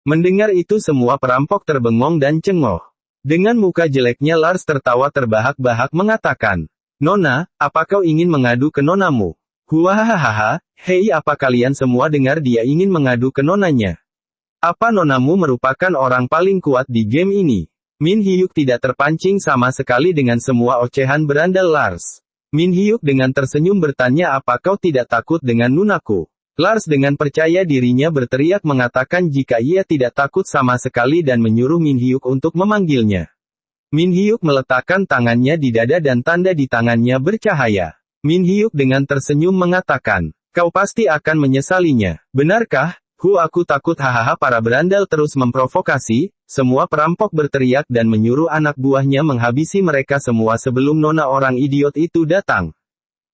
Mendengar itu semua perampok terbengong dan cengok. Dengan muka jeleknya Lars tertawa terbahak-bahak mengatakan, "Nona, apa kau ingin mengadu ke nonamu?" "Huahahaha, hei apa kalian semua dengar dia ingin mengadu ke nonanya? Apa nonamu merupakan orang paling kuat di game ini?" Min Hyuk tidak terpancing sama sekali dengan semua ocehan berandal Lars. Min Hyuk dengan tersenyum bertanya, "Apa kau tidak takut dengan nunaku?" Lars dengan percaya dirinya berteriak mengatakan jika ia tidak takut sama sekali dan menyuruh Min Hyuk untuk memanggilnya. Min Hyuk meletakkan tangannya di dada dan tanda di tangannya bercahaya. Min Hyuk dengan tersenyum mengatakan, "Kau pasti akan menyesalinya. Benarkah?" Aku takut." Hahaha. Para berandal terus memprovokasi, semua perampok berteriak dan menyuruh anak buahnya menghabisi mereka semua sebelum nona orang idiot itu datang.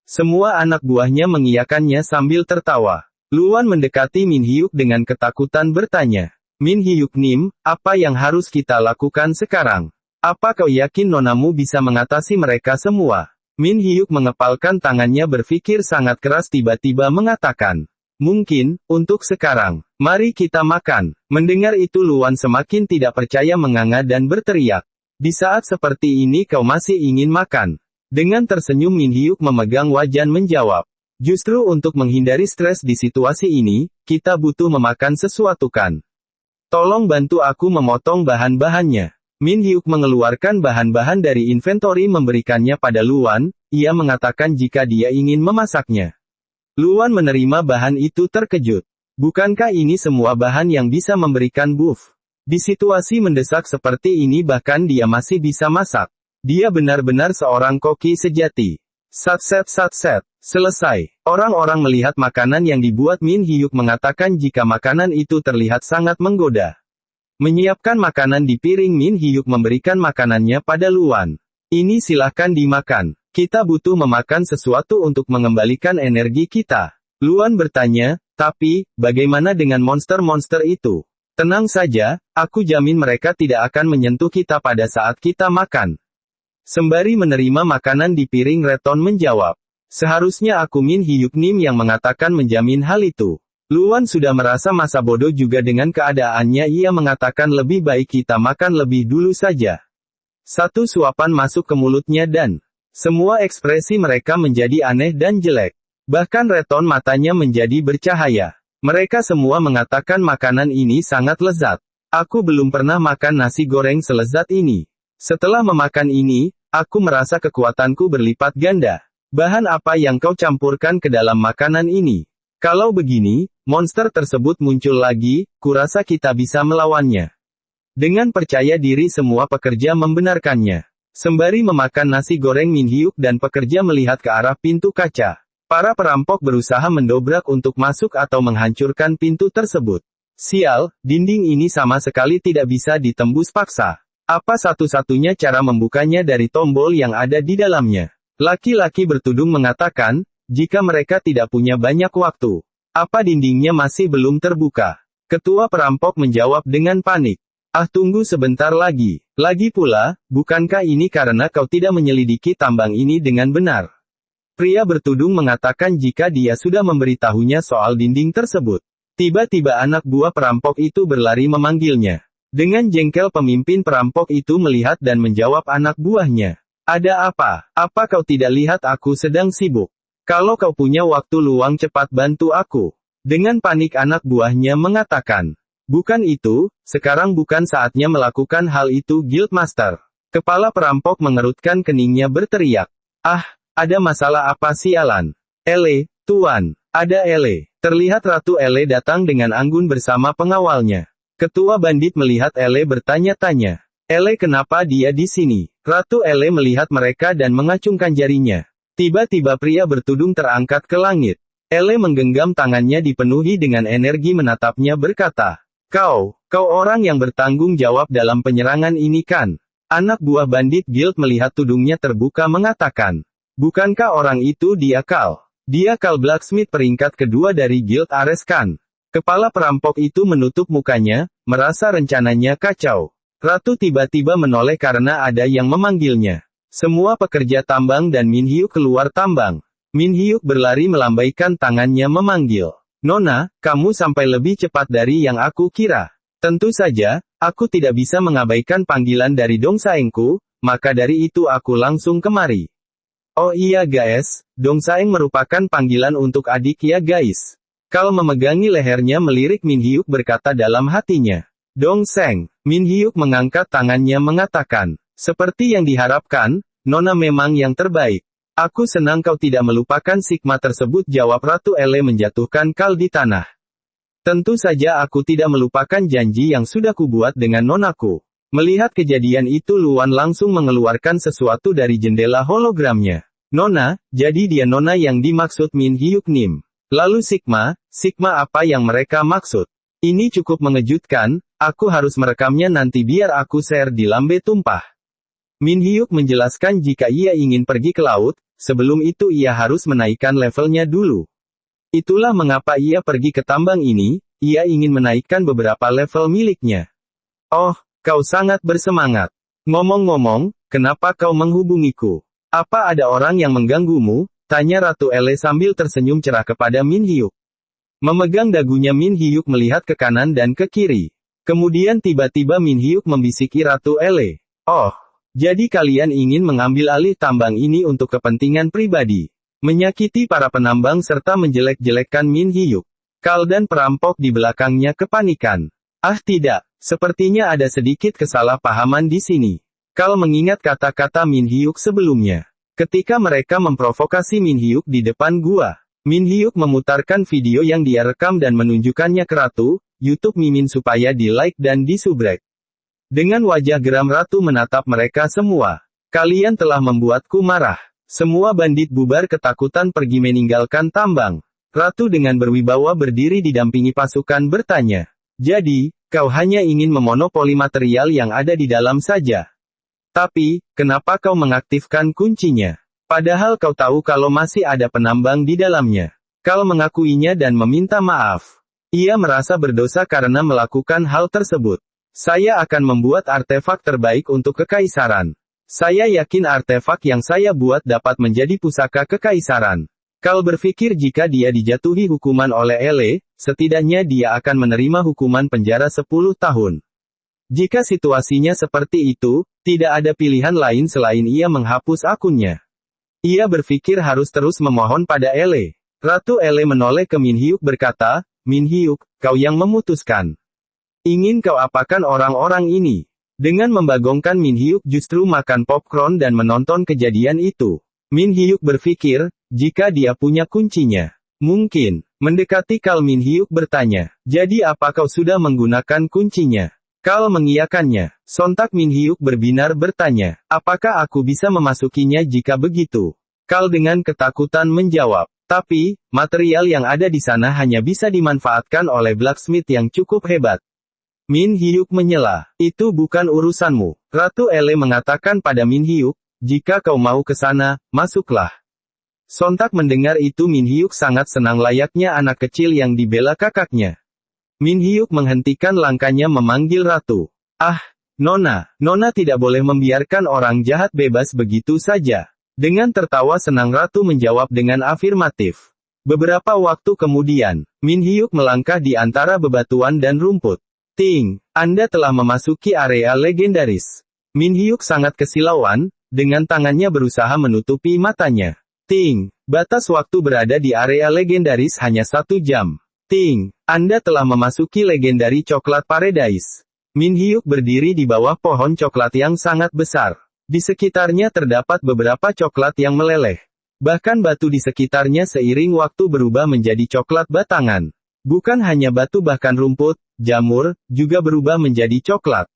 Semua anak buahnya mengiyakannya sambil tertawa. Luan mendekati Min Hyuk dengan ketakutan bertanya, "Min Hyuk Nim, apa yang harus kita lakukan sekarang? Apa kau yakin nonamu bisa mengatasi mereka semua?" Min Hyuk mengepalkan tangannya berpikir sangat keras tiba-tiba mengatakan, "Mungkin, untuk sekarang. Mari kita makan." Mendengar itu Luan semakin tidak percaya menganga dan berteriak, "Di saat seperti ini kau masih ingin makan?" Dengan tersenyum Min Hyuk memegang wajan menjawab, "Justru untuk menghindari stres di situasi ini, kita butuh memakan sesuatu kan? Tolong bantu aku memotong bahan-bahannya." Min Hyuk mengeluarkan bahan-bahan dari inventory memberikannya pada Luan, ia mengatakan jika dia ingin memasaknya. Luan menerima bahan itu terkejut. Bukankah ini semua bahan yang bisa memberikan buff? Di situasi mendesak seperti ini bahkan dia masih bisa masak. Dia benar-benar seorang koki sejati. Satset. Selesai. Orang-orang melihat makanan yang dibuat Min Hyuk mengatakan jika makanan itu terlihat sangat menggoda. Menyiapkan makanan di piring Min Hyuk memberikan makanannya pada Luan. "Ini silahkan dimakan. Kita butuh memakan sesuatu untuk mengembalikan energi kita." Luan bertanya, tapi, bagaimana dengan monster-monster itu? Tenang saja, aku jamin mereka tidak akan menyentuh kita pada saat kita makan. Sembari menerima makanan di piring, Reton menjawab. Seharusnya aku Min Hyuk Nim yang mengatakan menjamin hal itu. Luan sudah merasa masa bodoh juga dengan keadaannya. Ia mengatakan lebih baik kita makan lebih dulu saja. Satu suapan masuk ke mulutnya dan semua ekspresi mereka menjadi aneh dan jelek. Bahkan Reton matanya menjadi bercahaya. Mereka semua mengatakan makanan ini sangat lezat. Aku belum pernah makan nasi goreng selezat ini. Setelah memakan ini, aku merasa kekuatanku berlipat ganda. Bahan apa yang kau campurkan ke dalam makanan ini? Kalau begini, monster tersebut muncul lagi, kurasa kita bisa melawannya. Dengan percaya diri semua pekerja membenarkannya. Sembari memakan nasi goreng, Min Hyuk dan pekerja melihat ke arah pintu kaca. Para perampok berusaha mendobrak untuk masuk atau menghancurkan pintu tersebut. Sial, dinding ini sama sekali tidak bisa ditembus paksa. Apa satu-satunya cara membukanya dari tombol yang ada di dalamnya? Laki-laki bertudung mengatakan, jika mereka tidak punya banyak waktu. Apa dindingnya masih belum terbuka? Ketua perampok menjawab dengan panik. Tunggu sebentar lagi. Lagi pula, bukankah ini karena kau tidak menyelidiki tambang ini dengan benar? Pria bertudung mengatakan jika dia sudah memberitahunya soal dinding tersebut. Tiba-tiba anak buah perampok itu berlari memanggilnya. Dengan jengkel pemimpin perampok itu melihat dan menjawab anak buahnya. Ada apa? Apa kau tidak lihat aku sedang sibuk? Kalau kau punya waktu luang cepat bantu aku. Dengan panik anak buahnya mengatakan. Bukan itu, sekarang bukan saatnya melakukan hal itu Guildmaster. Kepala perampok mengerutkan keningnya berteriak. Ada masalah apa sialan? Ele, Tuan. Ada Ele. Terlihat Ratu Ele datang dengan anggun bersama pengawalnya. Ketua bandit melihat Ele bertanya-tanya. Ele kenapa dia di sini? Ratu Ele melihat mereka dan mengacungkan jarinya. Tiba-tiba pria bertudung terangkat ke langit. Ele menggenggam tangannya dipenuhi dengan energi menatapnya berkata. Kau orang yang bertanggung jawab dalam penyerangan ini kan? Anak buah bandit guild melihat tudungnya terbuka mengatakan. Bukankah orang itu dia Kal? Dia Kal Blacksmith peringkat kedua dari guild Areskan. Kepala perampok itu menutup mukanya, merasa rencananya kacau. Ratu tiba-tiba menoleh karena ada yang memanggilnya. Semua pekerja tambang dan Min Hyuk keluar tambang. Min Hyuk berlari melambaikan tangannya memanggil. Nona, kamu sampai lebih cepat dari yang aku kira. Tentu saja, aku tidak bisa mengabaikan panggilan dari Dongsaengku, maka dari itu aku langsung kemari. Oh iya guys, Dongsaeng merupakan panggilan untuk adik ya guys. Kal memegangi lehernya melirik Min Hyuk berkata dalam hatinya. Dongseng, Min Hyuk mengangkat tangannya mengatakan. Seperti yang diharapkan, Nona memang yang terbaik. Aku senang kau tidak melupakan Sigma tersebut jawab Ratu Ele menjatuhkan Kal di tanah. Tentu saja aku tidak melupakan janji yang sudah kubuat dengan nonaku. Melihat kejadian itu Luan langsung mengeluarkan sesuatu dari jendela hologramnya. Nona, jadi dia Nona yang dimaksud Min Hyuk Nim. Lalu Sigma apa yang mereka maksud? Ini cukup mengejutkan, aku harus merekamnya nanti biar aku share di Lambe Tumpah. Min Hyuk menjelaskan jika ia ingin pergi ke laut, sebelum itu ia harus menaikkan levelnya dulu. Itulah mengapa ia pergi ke tambang ini, ia ingin menaikkan beberapa level miliknya. Oh, kau sangat bersemangat. Ngomong-ngomong, kenapa kau menghubungiku? Apa ada orang yang mengganggumu? Tanya Ratu Ele sambil tersenyum cerah kepada Min Hyuk. Memegang dagunya Min Hyuk melihat ke kanan dan ke kiri. Kemudian tiba-tiba Min Hyuk membisiki Ratu Ele. Oh, jadi kalian ingin mengambil alih tambang ini untuk kepentingan pribadi. Menyakiti para penambang serta menjelek-jelekkan Min Hyuk. Kal dan perampok di belakangnya kepanikan. Tidak, sepertinya ada sedikit kesalahpahaman di sini. Kal mengingat kata-kata Min Hyuk sebelumnya. Ketika mereka memprovokasi Min Hyuk di depan gua. Min Hyuk memutarkan video yang dia rekam dan menunjukkannya ke Ratu, YouTube Mimin supaya di-like dan di-subrek. Dengan wajah geram Ratu menatap mereka semua. Kalian telah membuatku marah. Semua bandit bubar ketakutan pergi meninggalkan tambang. Ratu dengan berwibawa berdiri didampingi pasukan bertanya. Jadi, kau hanya ingin memonopoli material yang ada di dalam saja. Tapi, kenapa kau mengaktifkan kuncinya? Padahal kau tahu kalau masih ada penambang di dalamnya. Kal mengakuinya dan meminta maaf. Ia merasa berdosa karena melakukan hal tersebut. Saya akan membuat artefak terbaik untuk kekaisaran. Saya yakin artefak yang saya buat dapat menjadi pusaka kekaisaran. Kal berpikir jika dia dijatuhi hukuman oleh Ele, setidaknya dia akan menerima hukuman penjara 10 tahun. Jika situasinya seperti itu, tidak ada pilihan lain selain ia menghapus akunnya. Ia berpikir harus terus memohon pada Ele. Ratu Ele menoleh ke Min Hyuk berkata, Min Hyuk, kau yang memutuskan. Ingin kau apakan orang-orang ini? Dengan membagongkan Min Hyuk justru makan popcorn dan menonton kejadian itu. Min Hyuk berpikir, jika dia punya kuncinya. Mungkin. Mendekati Kal, Min Hyuk bertanya, jadi apa kau sudah menggunakan kuncinya? Kal mengiyakannya. Sontak Min Hyuk berbinar bertanya, apakah aku bisa memasukinya jika begitu? Kal dengan ketakutan menjawab, tapi, material yang ada di sana hanya bisa dimanfaatkan oleh blacksmith yang cukup hebat. Min Hyuk menyela, itu bukan urusanmu. Ratu Ele mengatakan pada Min Hyuk, jika kau mau ke sana, masuklah. Sontak mendengar itu Min Hyuk sangat senang layaknya anak kecil yang dibela kakaknya. Min Hyuk menghentikan langkahnya memanggil Ratu. Ah, Nona tidak boleh membiarkan orang jahat bebas begitu saja. Dengan tertawa senang Ratu menjawab dengan afirmatif. Beberapa waktu kemudian, Min Hyuk melangkah di antara bebatuan dan rumput. Ting, Anda telah memasuki area legendaris. Min Hyuk sangat kesilauan, dengan tangannya berusaha menutupi matanya. Ting, batas waktu berada di area legendaris hanya 1 jam. Ting, Anda telah memasuki legendary coklat paradise. Min Hyuk berdiri di bawah pohon coklat yang sangat besar. Di sekitarnya terdapat beberapa coklat yang meleleh. Bahkan batu di sekitarnya seiring waktu berubah menjadi coklat batangan. Bukan hanya batu, bahkan rumput, jamur, juga berubah menjadi coklat.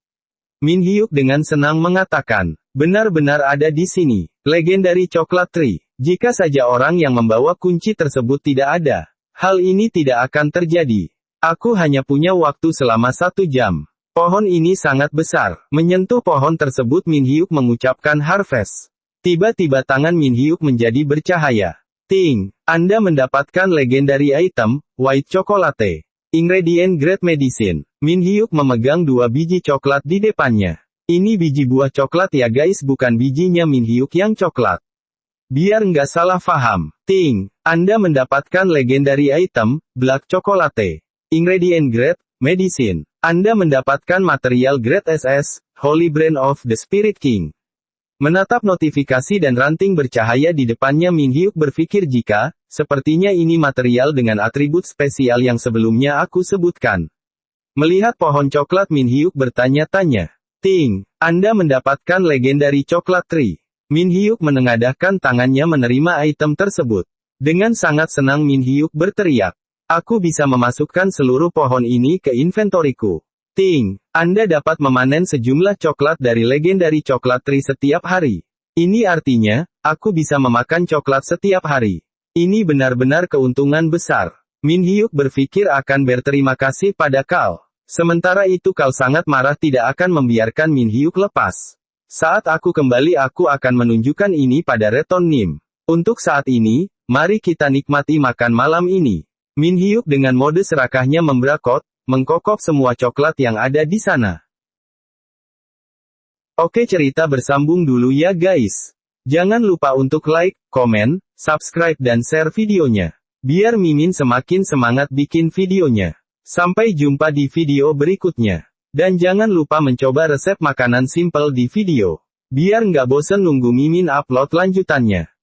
Min Hyuk dengan senang mengatakan, benar-benar ada di sini. Legendary Coklat Tree. Jika saja orang yang membawa kunci tersebut tidak ada, hal ini tidak akan terjadi. Aku hanya punya waktu selama 1 jam. Pohon ini sangat besar. Menyentuh pohon tersebut Min Hyuk mengucapkan harvest. Tiba-tiba tangan Min Hyuk menjadi bercahaya. Ting, Anda mendapatkan legendary item, white chocolate. Ingredient Great Medicine. Min Hyuk memegang 2 biji coklat di depannya. Ini biji buah coklat ya guys, bukan bijinya Min Hyuk yang coklat. Biar nggak salah paham. Ting, Anda mendapatkan legendary item, black chocolate. Ingredient Great Medicine. Anda mendapatkan material Great SS, Holy Brand of the Spirit King. Menatap notifikasi dan ranting bercahaya di depannya Min Hyuk berpikir jika, sepertinya ini material dengan atribut spesial yang sebelumnya aku sebutkan. Melihat pohon coklat Min Hyuk bertanya-tanya. Ting, Anda mendapatkan legendary coklat tree. Min Hyuk menengadahkan tangannya menerima item tersebut. Dengan sangat senang Min Hyuk berteriak. Aku bisa memasukkan seluruh pohon ini ke inventoriku. Ting, Anda dapat memanen sejumlah coklat dari legendary coklat tree setiap hari. Ini artinya, aku bisa memakan coklat setiap hari. Ini benar-benar keuntungan besar. Min Hyuk berpikir akan berterima kasih pada Kal. Sementara itu Kal sangat marah tidak akan membiarkan Min Hyuk lepas. Saat aku kembali aku akan menunjukkan ini pada Reton Nim. Untuk saat ini, mari kita nikmati makan malam ini. Min Hyuk dengan mode serakahnya membrakot, mengkokop semua coklat yang ada di sana. Oke, cerita bersambung dulu ya guys. Jangan lupa untuk like, komen, subscribe dan share videonya. Biar Mimin semakin semangat bikin videonya. Sampai jumpa di video berikutnya. Dan jangan lupa mencoba resep makanan simple di video. Biar nggak bosen nunggu Mimin upload lanjutannya.